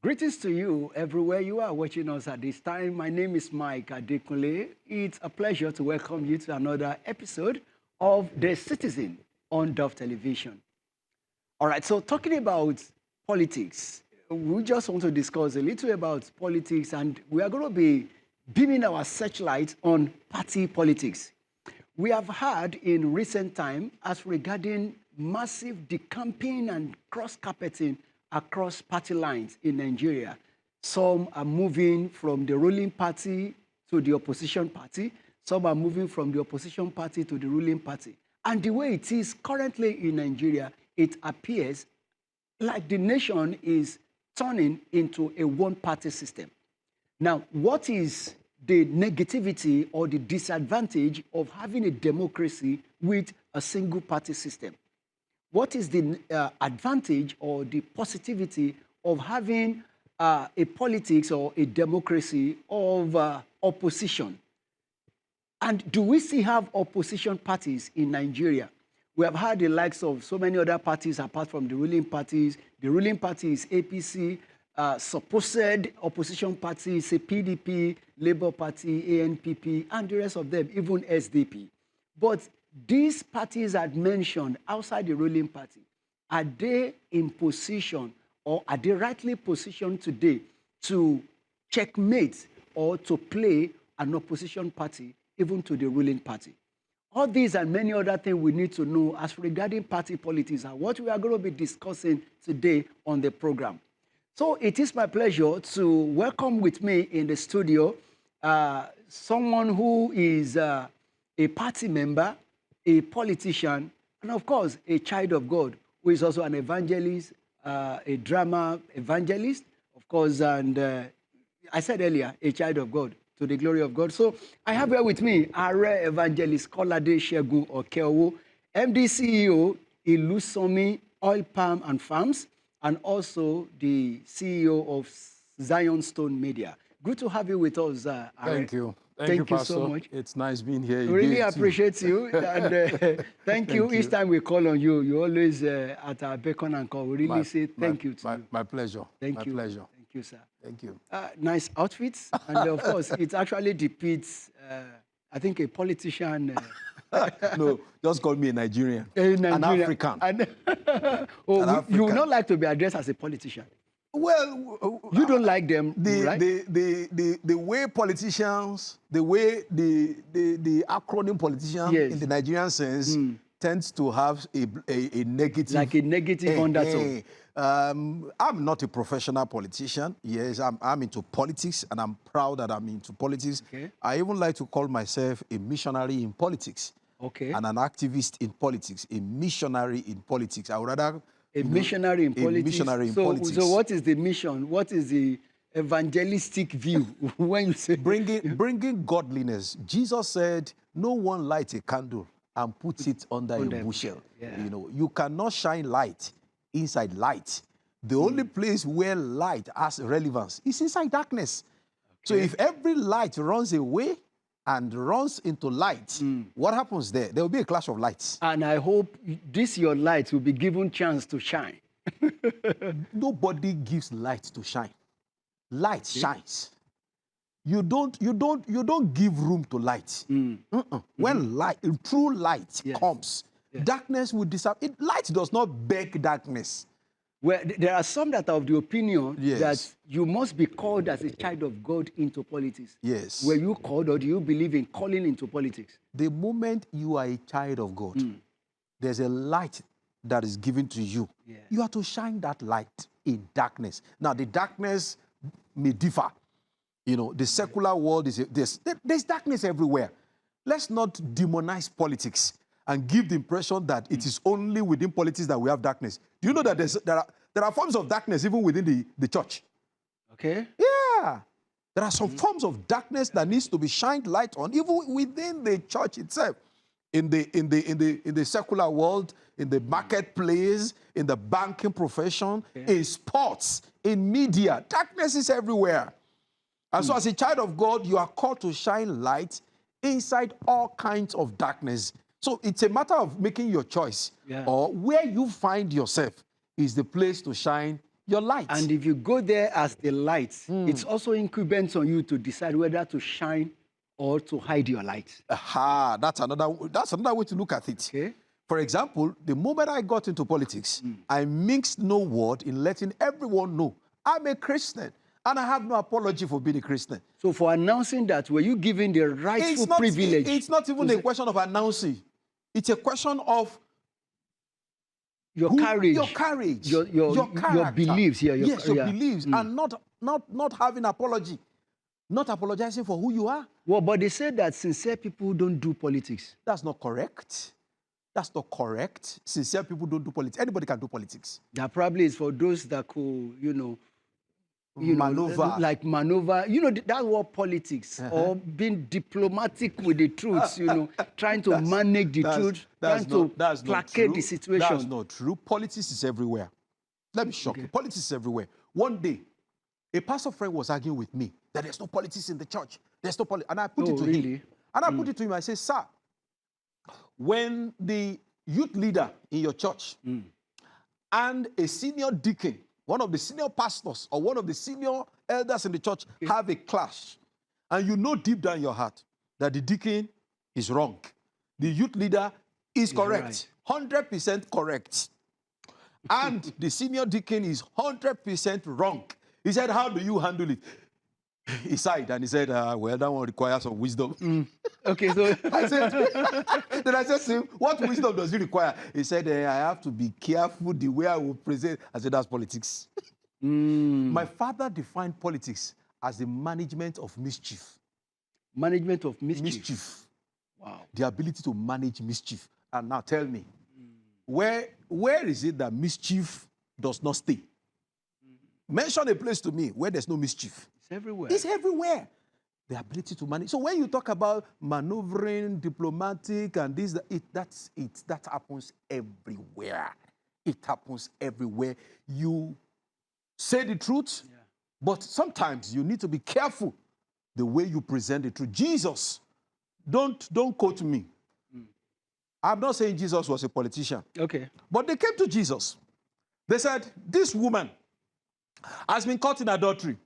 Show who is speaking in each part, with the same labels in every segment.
Speaker 1: Greetings to you everywhere you are watching us at this time. My name is Mike Adekunle. It's a pleasure to welcome you to another episode of The Citizen on Dove Television. All right, so talking about politics, we just want to discuss a little about politics, and we are going to be beaming our searchlight on party politics. We have heard in recent time as regarding massive decamping and cross-carpeting across party lines in Nigeria. Some are moving from the ruling party to the opposition party. Some are moving from the opposition party to the ruling party. And the way it is currently in Nigeria, it appears like the nation is turning into a one-party system. Now, what is the negativity or the disadvantage of having a democracy with a single-party system? What is the advantage or the positivity of having a politics or a democracy of opposition? And do we still have opposition parties in Nigeria? We have had the likes of so many other parties apart from the ruling parties. The ruling party is APC. Supposed opposition parties, say PDP, Labour Party, ANPP, and the rest of them, even SDP. But these parties I'd mentioned outside the ruling party, are they in position or are they rightly positioned today to checkmate or to play an opposition party even to the ruling party? All these and many other things we need to know as regarding party politics are what we are going to be discussing today on the program. So it is my pleasure to welcome with me in the studio someone who is a party member, a politician, and of course, a child of God, who is also an evangelist, a drama evangelist, of course, and I said earlier, a child of God, to the glory of God. So I have here with me Are Evangelist Kolade Segun Okeowo, MD CEO, Ilusomi Oil Palm and Farms, and also the CEO of Zion Stone Media. Good to have you with us, Are.
Speaker 2: Thank you.
Speaker 1: Thank you
Speaker 2: Pastor.
Speaker 1: so much.
Speaker 2: It's nice being here.
Speaker 1: Really appreciate you. And thank you. Each time we call on you, you always at our beacon and call. We really say thank you to you.
Speaker 2: My pleasure.
Speaker 1: Thank you.
Speaker 2: Pleasure.
Speaker 1: Thank you, sir.
Speaker 2: Thank you.
Speaker 1: Nice outfits. And of course, it actually depicts, I think, a politician.
Speaker 2: No, just call me a Nigerian. An African.
Speaker 1: You would not like to be addressed as a politician.
Speaker 2: Well,
Speaker 1: you don't like them, right?
Speaker 2: The way politicians, the way the acronym politician in the Nigerian sense tends to have a negative,
Speaker 1: like a negative undertone.
Speaker 2: I'm not a professional politician. Yes, I'm into politics, and I'm proud that I'm into politics.
Speaker 1: Okay.
Speaker 2: I even like to call myself a missionary in politics.
Speaker 1: Okay.
Speaker 2: And an activist in politics, a missionary in politics. I would rather
Speaker 1: a missionary in politics.
Speaker 2: Missionary in politics.
Speaker 1: So what is the mission? What is the evangelistic view when you say
Speaker 2: bringing godliness? Jesus said, "No one lights a candle and puts it under a bushel."
Speaker 1: Yeah.
Speaker 2: You know, you cannot shine light inside light. The only place where light has relevance is inside darkness. Okay. So if every light runs away and runs into light, what happens there? There will be a clash of lights.
Speaker 1: And I hope this your light will be given chance to shine.
Speaker 2: Nobody gives light to shine. Light shines. You don't give room to light. When light, true light comes, darkness will disappear. Light does not beg darkness.
Speaker 1: Well, there are some that are of the opinion that you must be called as a child of God into politics.
Speaker 2: Yes.
Speaker 1: Were you called, or do you believe in calling into politics?
Speaker 2: The moment you are a child of God, there's a light that is given to you. Yeah. You have to shine that light in darkness. Now, the darkness may differ. You know, the secular world is there's darkness everywhere. Let's not demonize politics and give the impression that it is only within politics that we have darkness. Do you know that there are forms of darkness even within the church?
Speaker 1: Okay.
Speaker 2: Yeah. There are some forms of darkness that needs to be shined light on, even within the church itself. In the secular world, in the marketplace, in the banking profession, in sports, in media, darkness is everywhere. And so as a child of God, you are called to shine light inside all kinds of darkness. So it's a matter of making your choice, or where you find yourself is the place to shine Your light.
Speaker 1: And if you go there as the light, it's also incumbent on you to decide whether to shine or to hide your light.
Speaker 2: Aha, that's another way to look at it.
Speaker 1: Okay.
Speaker 2: For example, the moment I got into politics, I mixed no word in letting everyone know I'm a Christian and I have no apology for being a Christian.
Speaker 1: So for announcing that, were you given the rightful privilege?
Speaker 2: It's not even a question of announcing. It's a question of
Speaker 1: your courage.
Speaker 2: Your courage.
Speaker 1: Your beliefs. Yeah,
Speaker 2: yes, your beliefs. And not having apology. Not apologizing for who you are.
Speaker 1: Well, but they say that sincere people don't do politics.
Speaker 2: That's not correct. That's not correct. Sincere people don't do politics. Anybody can do politics.
Speaker 1: That probably is for those that could,
Speaker 2: maneuver.
Speaker 1: Like maneuver. That word politics or being diplomatic with the truth, trying to manage the truth, trying to placate the situation.
Speaker 2: That's not true. Politics is everywhere. Let me shock you. Politics is everywhere. One day, a pastor friend was arguing with me that there's no politics in the church. There's no politics. And I put it to him. And I put it to him. I say, sir, when the youth leader in your church and a senior deacon, one of the senior pastors or one of the senior elders in the church have a clash, and you know deep down in your heart that the deacon is wrong, the youth leader is correct, right. 100% correct, and the senior deacon is 100% wrong. He said, how do you handle it? He sighed and he said, well, that one requires some wisdom.
Speaker 1: Okay, so
Speaker 2: then I said to him, what wisdom does it require? He said, I have to be careful the way I will present. I said, that's politics. My father defined politics as the management of mischief.
Speaker 1: Management of mischief?
Speaker 2: Mischief.
Speaker 1: Wow.
Speaker 2: The ability to manage mischief. And now tell me, where is it that mischief does not stay? Mention a place to me where there's no mischief.
Speaker 1: It's everywhere.
Speaker 2: It's everywhere. The ability to manage. So when you talk about maneuvering, diplomatic, and this, that happens everywhere. It happens everywhere. You say the truth, but sometimes you need to be careful the way you present the truth. Jesus, don't quote me. I'm not saying Jesus was a politician.
Speaker 1: Okay.
Speaker 2: But they came to Jesus. They said, this woman has been caught in adultery.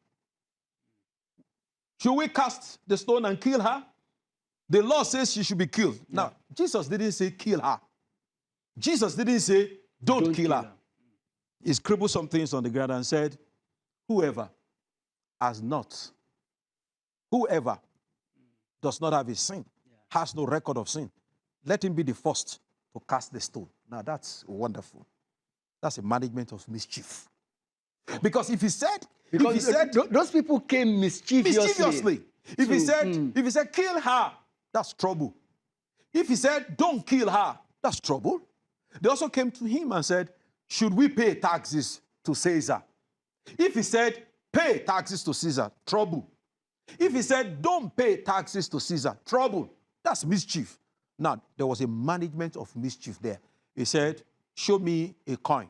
Speaker 2: Should we cast the stone and kill her? The law says she should be killed. Yeah. Now, Jesus didn't say kill her. Jesus didn't say don't kill her. He scribbled some things on the ground and said, whoever does not have a sin, has no record of sin, let him be the first to cast the stone. Now, that's wonderful. That's a management of mischief. Because if he said,
Speaker 1: those people came mischievously.
Speaker 2: If he said, kill her, that's trouble. If he said, don't kill her, that's trouble. They also came to him and said, should we pay taxes to Caesar? If he said, pay taxes to Caesar, trouble. If he said, don't pay taxes to Caesar, trouble. That's mischief. Now, there was a management of mischief there. He said, show me a coin.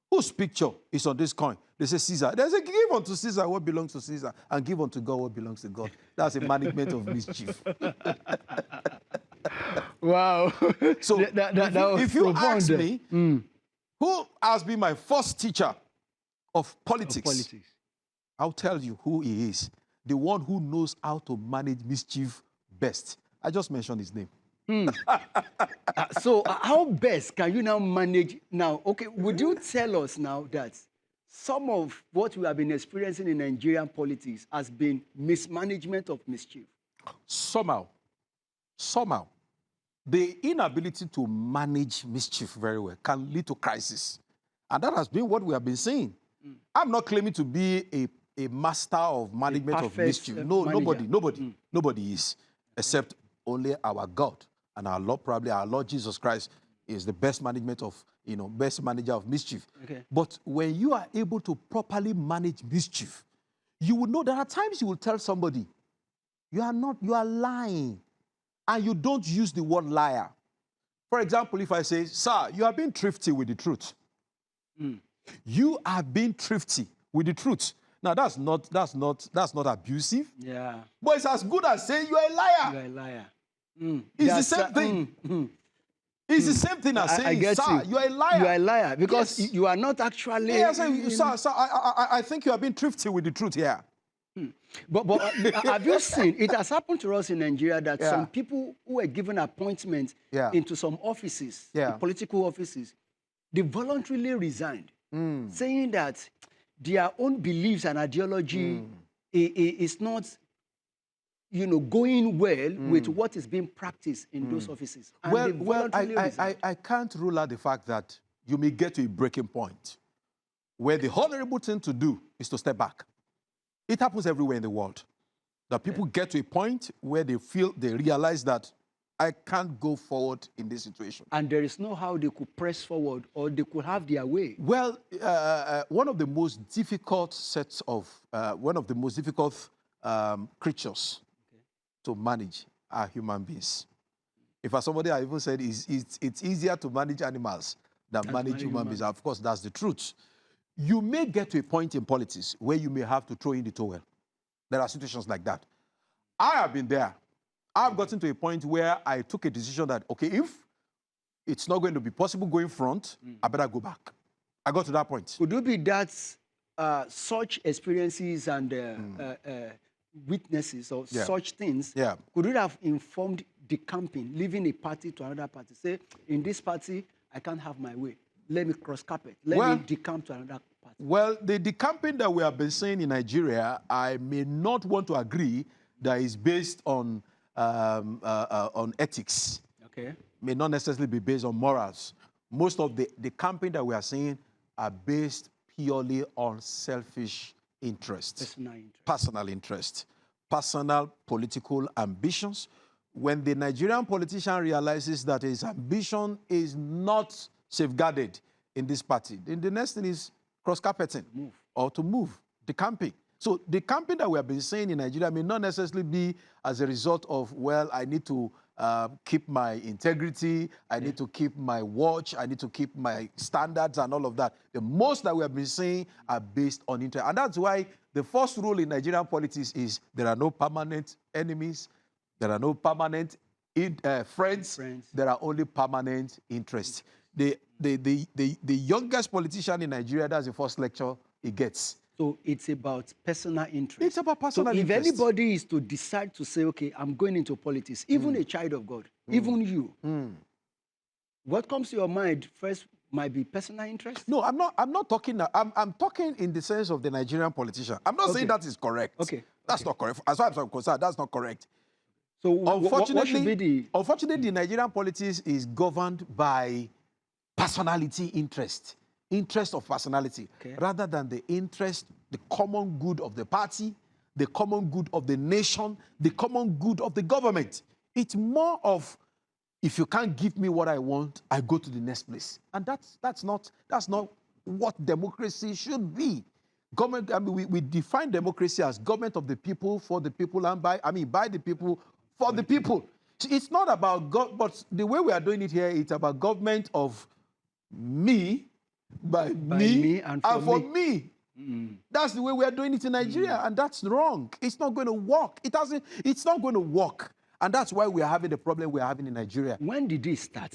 Speaker 2: Whose picture is on this coin? They say Caesar. They say, give unto Caesar what belongs to Caesar, and give unto God what belongs to God. That's a management of mischief.
Speaker 1: Wow.
Speaker 2: So if you ask me,
Speaker 1: who
Speaker 2: has been my first teacher of politics, I'll tell you who he is. The one who knows how to manage mischief best. I just mentioned his name.
Speaker 1: So how best can you now manage now? Okay, would you tell us now that some of what we have been experiencing in Nigerian politics has been mismanagement of mischief?
Speaker 2: Somehow, the inability to manage mischief very well can lead to crisis. And that has been what we have been seeing. I'm not claiming to be a master of management of mischief. No, nobody is, except only our God. And our Lord, probably our Lord Jesus Christ, is the best management of, best manager of mischief.
Speaker 1: Okay.
Speaker 2: But when you are able to properly manage mischief, you will know there are times you will tell somebody, you are lying, and you don't use the word liar. For example, if I say, sir, you are being thrifty with the truth. You are being thrifty with the truth. Now, that's not abusive.
Speaker 1: Yeah.
Speaker 2: But it's as good as saying you are a liar.
Speaker 1: You are a liar.
Speaker 2: It's the same thing. It's the same thing as
Speaker 1: I
Speaker 2: saying,
Speaker 1: get
Speaker 2: sir, you are a liar.
Speaker 1: You are a liar because
Speaker 2: Yes.
Speaker 1: you are not actually.
Speaker 2: Yes, sir, I think you are being thrifty with the truth here.
Speaker 1: But have you seen, it has happened to us in Nigeria that
Speaker 2: Yeah.
Speaker 1: some people who were given appointments
Speaker 2: Yeah.
Speaker 1: into some offices,
Speaker 2: Yeah.
Speaker 1: political offices, they voluntarily resigned, saying that their own beliefs and ideology is not, going well with what is being practiced in those offices. And they voluntarily resigned.
Speaker 2: I can't rule out the fact that you may get to a breaking point where the honorable thing to do is to step back. It happens everywhere in the world. That people get to a point where they realize that I can't go forward in this situation.
Speaker 1: And there is no how they could press forward or they could have their way.
Speaker 2: Well, one of the most difficult creatures to manage are human beings. In fact, somebody I even said it's easier to manage animals than manage human beings. Of course, that's the truth. You may get to a point in politics where you may have to throw in the towel. There are situations like that. I have been there. I've gotten to a point where I took a decision that, okay, if it's not going to be possible going front, I better go back. I got to that point.
Speaker 1: Could it be that such experiences and witnesses or such things, could it have informed decamping, leaving a party to another party? Say, in this party, I can't have my way. Let me cross carpet. Let me decamp to another party. Well,
Speaker 2: the decamping that we have been seeing in Nigeria, I may not want to agree that is based on ethics.
Speaker 1: Okay.
Speaker 2: May not necessarily be based on morals. Most of the camping that we are seeing are based purely on selfish interest. Personal interest. Personal political ambitions. When the Nigerian politician realizes that his ambition is not safeguarded in this party, then the next thing is cross-carpeting or to move, decamping. So the camping that we have been saying in Nigeria may not necessarily be as a result of, well, I need to keep my integrity, I need to keep my watch, I need to keep my standards and all of that. The most that we have been saying are based on interest. And that's why the first rule in Nigerian politics is there are no permanent enemies, there are no permanent friends, there are only permanent interests. The youngest politician in Nigeria, that's the first lecture he gets.
Speaker 1: So it's about personal interest.
Speaker 2: It's about personal
Speaker 1: interest.
Speaker 2: If
Speaker 1: anybody is to decide to say, okay, I'm going into politics, even a child of God, even you, what comes to your mind first might be personal interest?
Speaker 2: No, I'm not talking, I'm talking in the sense of the Nigerian politician. I'm not saying that is correct.
Speaker 1: Okay.
Speaker 2: That's not correct. As far as I'm concerned, that's not correct.
Speaker 1: So unfortunately,
Speaker 2: unfortunately, the Nigerian politics is governed by personality interest of personality, rather than the interest, the common good of the party, the common good of the nation, the common good of the government. It's more of, if you can't give me what I want, I go to the next place. And that's not what democracy should be. Government, I mean, we define democracy as government of the people, for the people, and by the people, for the people. It's not about God, but the way we are doing it here, it's about government of me, by me and for me. That's the way we are doing it in Nigeria, and that's wrong. It's not going to work. It's not going to work. And that's why we are having the problem we are having in Nigeria.
Speaker 1: When did this start?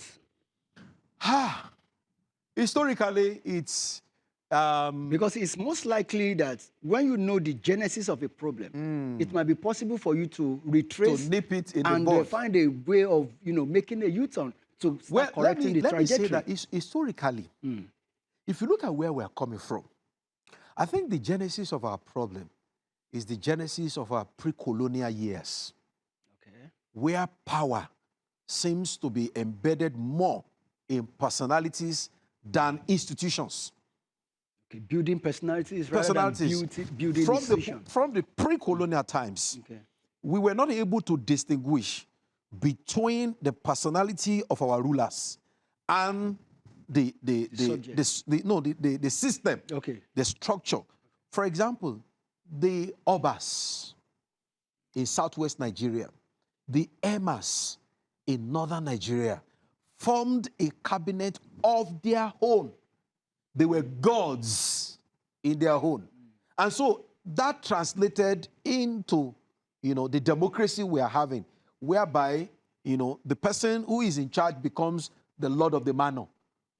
Speaker 2: Historically, it's...
Speaker 1: because it's most likely that when you know the genesis of a problem, it might be possible for you to retrace,
Speaker 2: to nip it in
Speaker 1: and
Speaker 2: the bud,
Speaker 1: find a way of making a U-turn to start correcting the trajectory.
Speaker 2: Let me say that historically, if you look at where we are coming from, I think the genesis of our problem is the genesis of our pre-colonial years, where power seems to be embedded more in personalities than institutions.
Speaker 1: Okay, building personalities rather than building institutions.
Speaker 2: From the pre-colonial times, we were not able to distinguish between the personality of our rulers and the system, the structure. For example, the Obas in southwest Nigeria, the Emas in northern Nigeria, formed a cabinet of their own. They were gods in their own. And so that translated into, the democracy we are having, whereby, the person who is in charge becomes the Lord of the manor.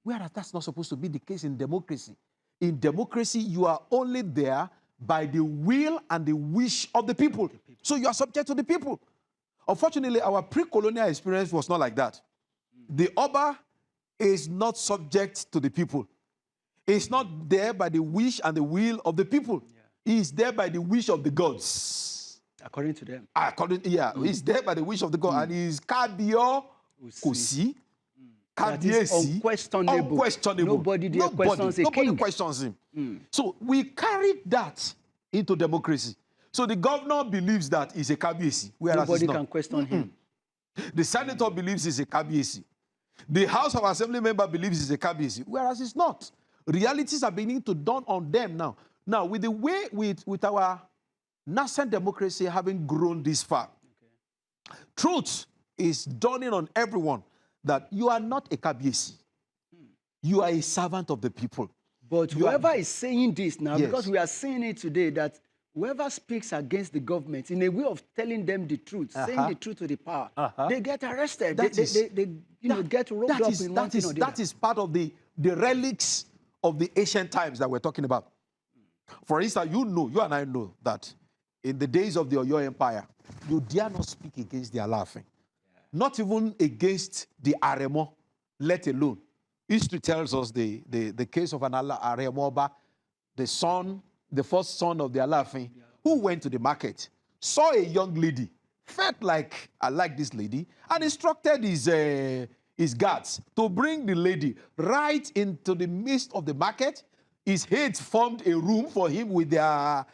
Speaker 2: Whereas that's not supposed to be the case in democracy. In democracy, you are only there by the will and the wish of the people. So you are subject to the people. Unfortunately, our pre-colonial experience was not like that. The Oba is not subject to the people. He's not there by the wish and the will of the people. He is there by the wish of the gods.
Speaker 1: According to them.
Speaker 2: He's there by the wish of the God. And he's Kabio Kosi.
Speaker 1: That is unquestionable. Nobody there questions a king.
Speaker 2: Nobody questions him. So we carried that into democracy. So the governor believes that he's a Kabiesi, whereas
Speaker 1: nobody can question him.
Speaker 2: The senator believes he's a Kabiesi. The House of Assembly member believes he's a Kabiesi, whereas it's not. Realities are beginning to dawn on them now. Now, with the way, with our nascent democracy having grown this far, truth is dawning on everyone that you are not a Kabiesi. You are a servant of the people.
Speaker 1: But whoever is saying this now, because we are seeing it today, that whoever speaks against the government in a way of telling them the truth, saying the truth to the power, they get arrested. They get rolled up in one thing or the other.
Speaker 2: That is part of the relics of the ancient times that we're talking about. For instance, you and I know that in the days of the Oyo Empire, you dare not speak against the Alaafin. Not even against the Aremo, let alone. History tells us the case of an Aremo Oba, the first son of the Alaafin, who went to the market, saw a young lady, felt like, I like this lady, and instructed his guards to bring the lady right into the midst of the market. His aides formed a room for him with their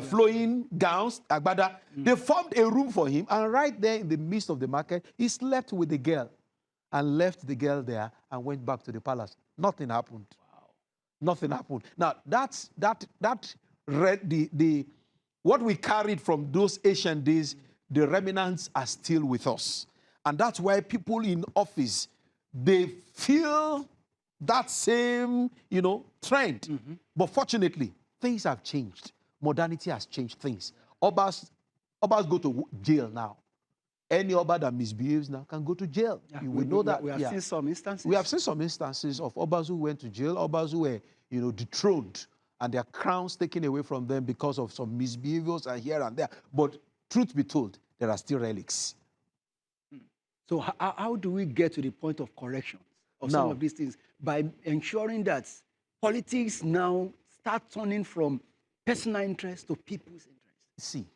Speaker 2: flowing gowns, agbada. They formed a room for him, and right there in the midst of the market, he slept with the girl and left the girl there and went back to the palace. Nothing happened. Wow. Nothing happened. Now, what we carried from those ancient days, the remnants are still with us. And that's why people in office, they feel that same, trend. But fortunately, things have changed. Modernity has changed things. Obas go to jail now. Any Oba that misbehaves now can go to jail. We know that.
Speaker 1: We have seen some instances.
Speaker 2: We have seen some instances of Obas who went to jail, Obas who were, dethroned, and their crowns taken away from them because of some misbehaviors and here and there. But truth be told, there are still relics.
Speaker 1: So how do we get to the point of correction of some of these things? By ensuring that politics now start turning from personal interest to people's interest.
Speaker 2: See,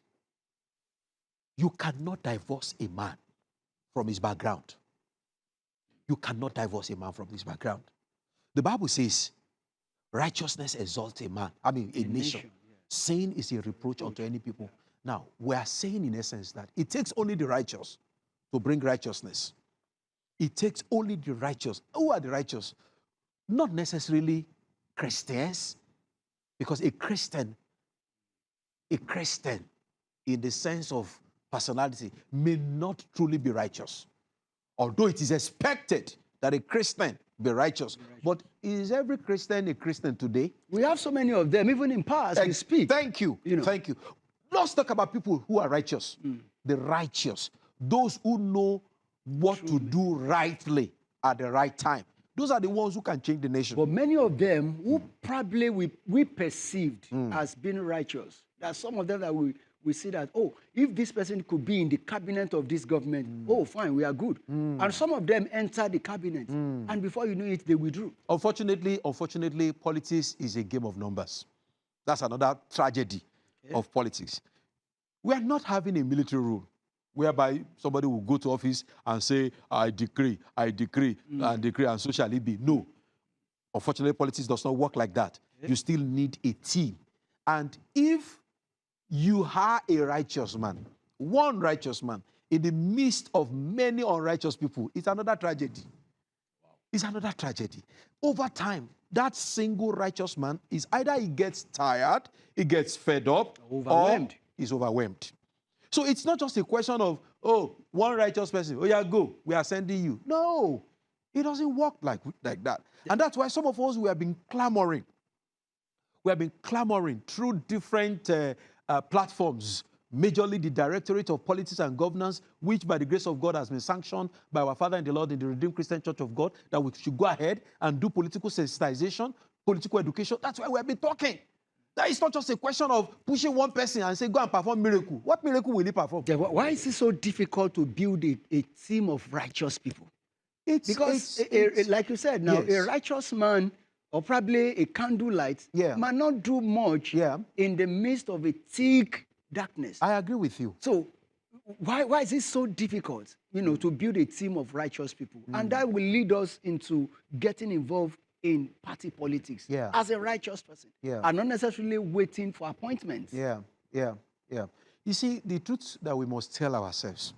Speaker 2: you cannot divorce a man from his background. You cannot divorce a man from his background. The Bible says, righteousness exalts a man, a nation. Sin is a reproach unto any people. Now, we are saying in essence that it takes only the righteous to bring righteousness. It takes only the righteous. Who are the righteous? Not necessarily Christians, because a Christian in the sense of personality may not truly be righteous. Although it is expected that a Christian be righteous. But is every Christian a Christian today?
Speaker 1: We have so many of them, even in power, as we speak.
Speaker 2: Thank you. Thank you. Let's talk about people who are righteous. The righteous. Those who know what to do rightly at the right time. Those are the ones who can change the nation.
Speaker 1: But many of them who probably we perceived as being righteous, there are some of them that we see that, if this person could be in the cabinet of this government, fine, we are good. And some of them enter the cabinet, and before you know it, they withdrew.
Speaker 2: Unfortunately, politics is a game of numbers. That's another tragedy of politics. We are not having a military rule whereby somebody will go to office and say, I decree, and decree, and so shall it be. No. Unfortunately, politics does not work like that. You still need a team. And if you are a righteous man, one righteous man, in the midst of many unrighteous people, it's another tragedy. It's another tragedy. Over time, that single righteous man is either he gets tired, he gets fed up,
Speaker 1: overwhelmed.
Speaker 2: Or he's overwhelmed. So it's not just a question of, one righteous person, go, we are sending you. No, it doesn't work like that. And that's why some of us, we have been clamoring. We have been clamoring through different platforms, majorly the Directorate of Politics and Governance, which by the grace of God has been sanctioned by our Father in the Lord in the Redeemed Christian Church of God, that we should go ahead and do political sensitization, political education. That's why we have been talking. That is not just a question of pushing one person and say, go and perform miracle. What miracle will he perform?
Speaker 1: Yeah, why is it so difficult to build a team of righteous people? Because, like you said, now
Speaker 2: yes.
Speaker 1: a righteous man or probably a candlelight might not do much in the midst of a thick darkness.
Speaker 2: I agree with you.
Speaker 1: So why is it so difficult, to build a team of righteous people? And that will lead us into getting involved in party politics as a righteous person and not necessarily waiting for appointments.
Speaker 2: Yeah. You see, the truth that we must tell ourselves,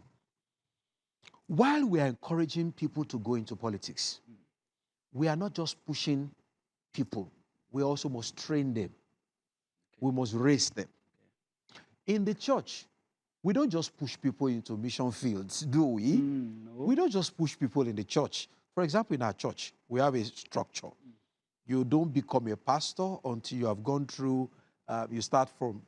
Speaker 2: while we are encouraging people to go into politics, we are not just pushing people. We also must train them. We must raise them. In the church, we don't just push people into mission fields, do we?
Speaker 1: No.
Speaker 2: We don't just push people in the church. For example, in our church, we have a structure. You don't become a pastor until you have gone through, you start from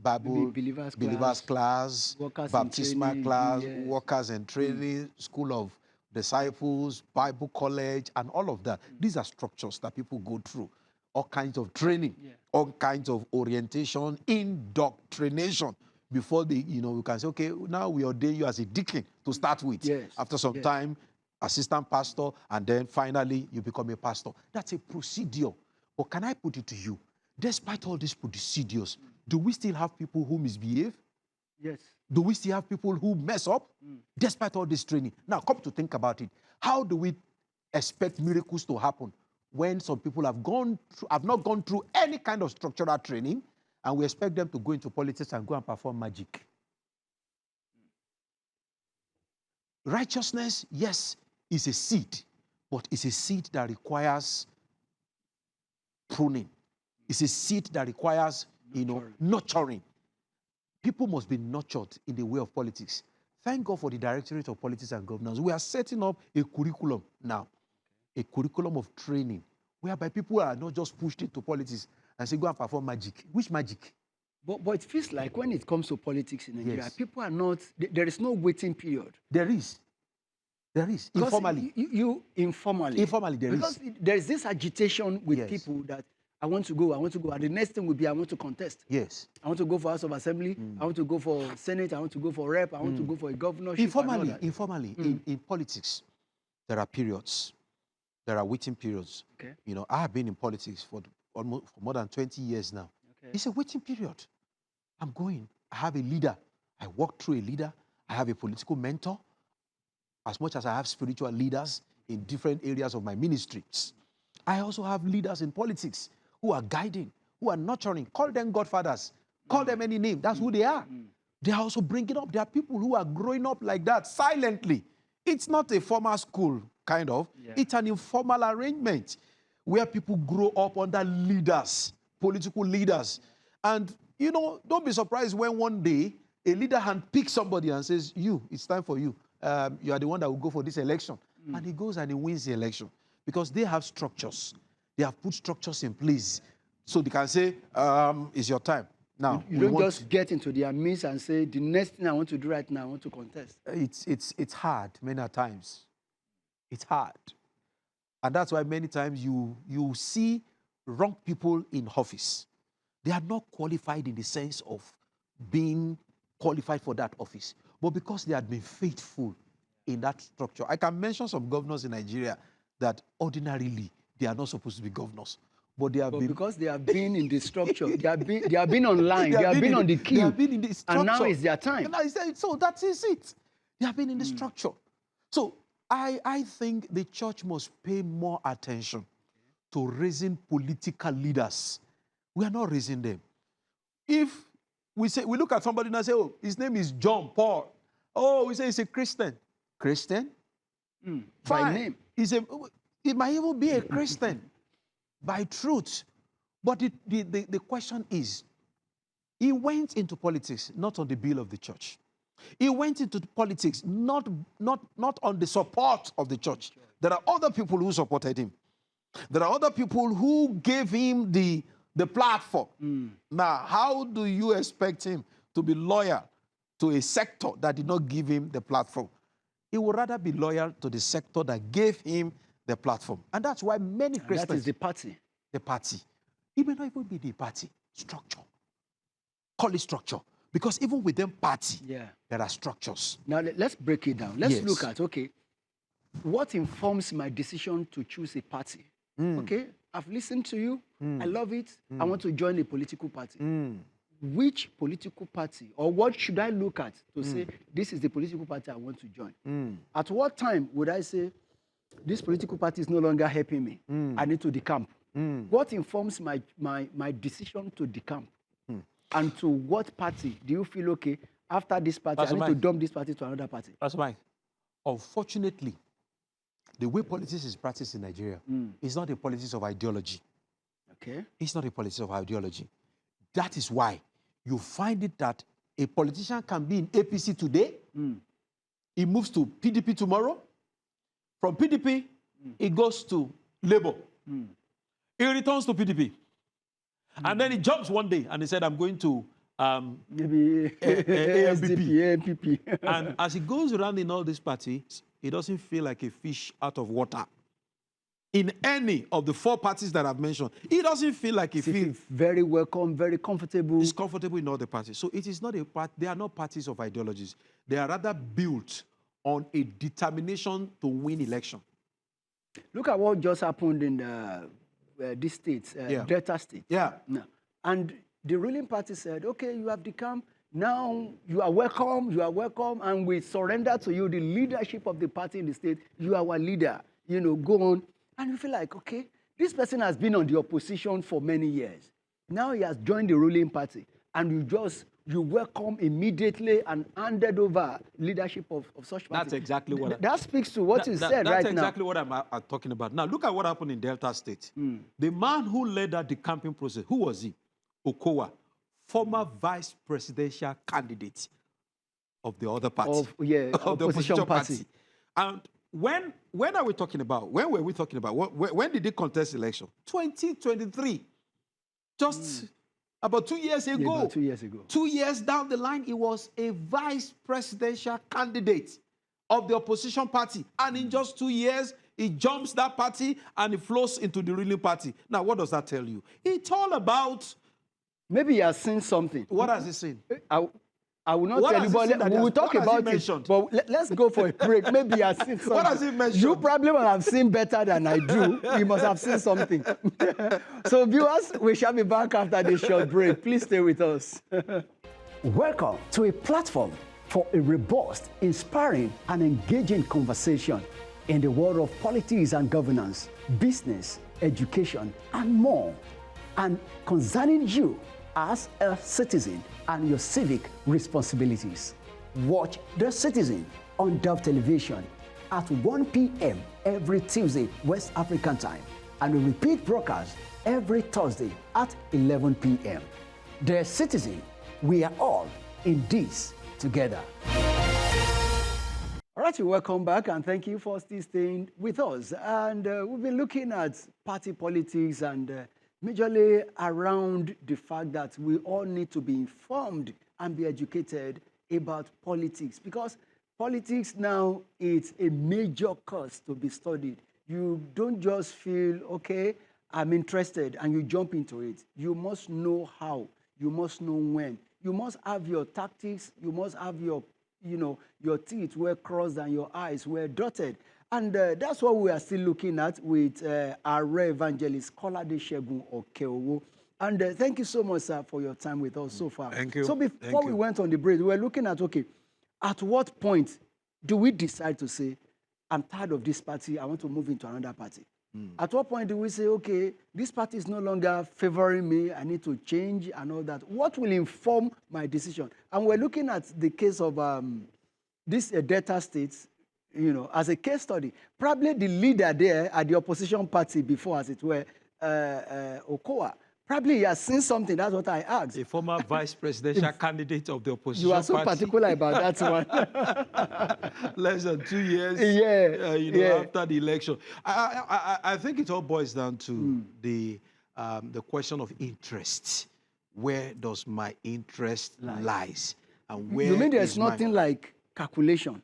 Speaker 2: Bible, believers class, baptismal class, workers and training, school of disciples, Bible college, and all of that. These are structures that people go through. All kinds of training, all kinds of orientation, indoctrination. Before they, we can say, okay, now we ordain you as a deacon to start with. After some time, assistant pastor, and then finally you become a pastor. That's a procedure. But can I put it to you? Despite all these procedures, do we still have people who misbehave?
Speaker 1: Yes.
Speaker 2: Do we still have people who mess up? Despite all this training. Now, come to think about it. How do we expect miracles to happen when some people have not gone through any kind of structural training, and we expect them to go into politics and go and perform magic? Righteousness, yes, is a seed, but it's a seed that requires pruning. It's a seed that requires, nurturing. People must be nurtured in the way of politics. Thank God for the Directorate of Politics and Governance. We are setting up a curriculum now, a curriculum of training, whereby people are not just pushed into politics and say, go and perform magic. Which magic?
Speaker 1: But it feels like when it comes to politics in Nigeria, people are not, there is no waiting period.
Speaker 2: There is. Informally.
Speaker 1: Informally,
Speaker 2: there is.
Speaker 1: Because there is this agitation with people that I want to go. And the next thing will be I want to contest.
Speaker 2: Yes.
Speaker 1: I want to go for House of Assembly. I want to go for Senate. I want to go for Rep. I want to go for a governorship.
Speaker 2: Informally, in politics, there are periods. There are waiting periods.
Speaker 1: Okay.
Speaker 2: I have been in politics for more than 20 years now. Okay. It's a waiting period. I'm going. I have a leader. I walk through a leader. I have a political mentor. As much as I have spiritual leaders in different areas of my ministries, I also have leaders in politics who are guiding, who are nurturing. Call them godfathers. Call them any name. That's who they are. They are also bringing up. There are people who are growing up like that silently. It's not a formal school, kind of. It's an informal arrangement where people grow up under leaders, political leaders. And, don't be surprised when one day a leader handpicks somebody and says, it's time for you. You are the one that will go for this election. And he goes and he wins the election. Because they have structures. They have put structures in place. So they can say, it's your time. Now,
Speaker 1: you don't just get into their midst and say, the next thing I want to do right now, I want to contest.
Speaker 2: It's hard many times. It's hard. And that's why many times you see wrong people in office. They are not qualified in the sense of being qualified for that office, but because they had been faithful in that structure. I can mention some governors in Nigeria that ordinarily they are not supposed to be governors, but they have been,
Speaker 1: because they have been in the structure. They have been online. They have been on the queue.
Speaker 2: They have been in the structure.
Speaker 1: And now it's their time.
Speaker 2: So that is it. They have been in the structure. So I think the church must pay more attention to raising political leaders. We are not raising them. If we look at somebody and say, oh, his name is John Paul. Oh, we say he's a Christian. Christian?
Speaker 1: By name.
Speaker 2: It might even be a Christian by truth. But the question is, he went into politics not on the bill of the church. He went into politics not on the support of the church. There are other people who supported him. There are other people who gave him the platform. Now, how do you expect him to be loyal to a sector that did not give him the platform. He would rather be loyal to the sector that gave him the platform. And that's why many Christians...
Speaker 1: That is the party.
Speaker 2: The party. It may not even be the party. Structure. Call it structure. Because even within party, there are structures.
Speaker 1: Now, let's break it down. Let's look at, okay, what informs my decision to choose a party? Okay, I've listened to you. I love it. I want to join a political party. Which political party or what should I look at to say this is the political party I want to join? At what time would I say this political party is no longer helping me? I need to decamp. What informs my decision to decamp? And to what party do you feel, okay, after this party, I need to dump this party to another party?
Speaker 2: Pastor Mike, unfortunately, the way politics is practiced in Nigeria is not a politics of ideology.
Speaker 1: Okay.
Speaker 2: It's not a politics of ideology. That is why you find it that a politician can be in APC today, he moves to PDP tomorrow, from PDP, he goes to Labour. He returns to PDP. And then he jumps one day and he said, I'm going to
Speaker 1: maybe ANPP.
Speaker 2: And as he goes around in all these parties, he doesn't feel like a fish out of water. In any of the 4 parties that I've mentioned, he doesn't feel like he feels
Speaker 1: very welcome, very comfortable.
Speaker 2: He's comfortable in all the parties. So it is not a part, they are not parties of ideologies. They are rather built on a determination to win election.
Speaker 1: Look at what just happened in these states, Delta State.
Speaker 2: Yeah.
Speaker 1: No. And the ruling party said, okay, you have become, now you are welcome, and we surrender to you the leadership of the party in the state. You are our leader, you know, go on. And you feel like, okay, this person has been on the opposition for many years. Now he has joined the ruling party, and you welcome immediately and handed over leadership of such party.
Speaker 2: That's exactly what...
Speaker 1: That speaks to what you said right now.
Speaker 2: That's exactly what I'm talking about. Now, look at what happened in Delta State. The man who led that decamping process, who was he? Okowa, former vice presidential candidate of the other party.
Speaker 1: Of the opposition party.
Speaker 2: And when are we talking about? When were we talking about? When did they contest election? 2023. Just about 2 years ago.
Speaker 1: Yeah, about 2 years ago.
Speaker 2: 2 years down the line, he was a vice presidential candidate of the opposition party. And in just 2 years, he jumps that party and he flows into the ruling party. Now, what does that tell you? It's all about...
Speaker 1: Maybe he has seen something.
Speaker 2: What has he seen?
Speaker 1: I will not tell you, but we will talk about it. But let's go for a break. Maybe he has seen something.
Speaker 2: What has he mentioned?
Speaker 1: You probably will have seen better than I do. You must have seen something. So viewers, we shall be back after this short break. Please stay with us. Welcome to a platform for a robust, inspiring, and engaging conversation in the world of politics and governance, business, education, and more. And concerning you as a citizen and your civic responsibilities. Watch The Citizen on Dove Television at 1 p.m. every Tuesday, West African time, and a repeat broadcast every Thursday at 11 p.m. The Citizen, we are all in this together. All right, welcome back, and thank you for still staying with us. And we've been looking at party politics and majorly around the fact that we all need to be informed and be educated about politics, because politics now is a major course to be studied. You don't just feel, okay, I'm interested, and you jump into it. You must know how. You must know when. You must have your tactics. You must have your, your teeth were crossed and your eyes were dotted. And that's what we are still looking at with our evangelist, Kolade Segun Okeowo. And thank you so much, sir, for your time with us so far.
Speaker 2: Thank you.
Speaker 1: So before we went on the break, we were looking at, okay, at what point do we decide to say, I'm tired of this party, I want to move into another party? At what point do we say, okay, this party is no longer favoring me, I need to change and all that? What will inform my decision? And we're looking at the case of this Delta State, as a case study. Probably the leader there at the opposition party before, as it were, Okowa, probably he has seen something. That's what I asked.
Speaker 2: A former vice presidential candidate of the opposition
Speaker 1: party. You are so
Speaker 2: party.
Speaker 1: particular about that
Speaker 2: one. Less than 2 years after the election. I think it all boils down to the question of interest. where does my interest lies? And where
Speaker 1: You mean there's
Speaker 2: is my...
Speaker 1: nothing like calculation?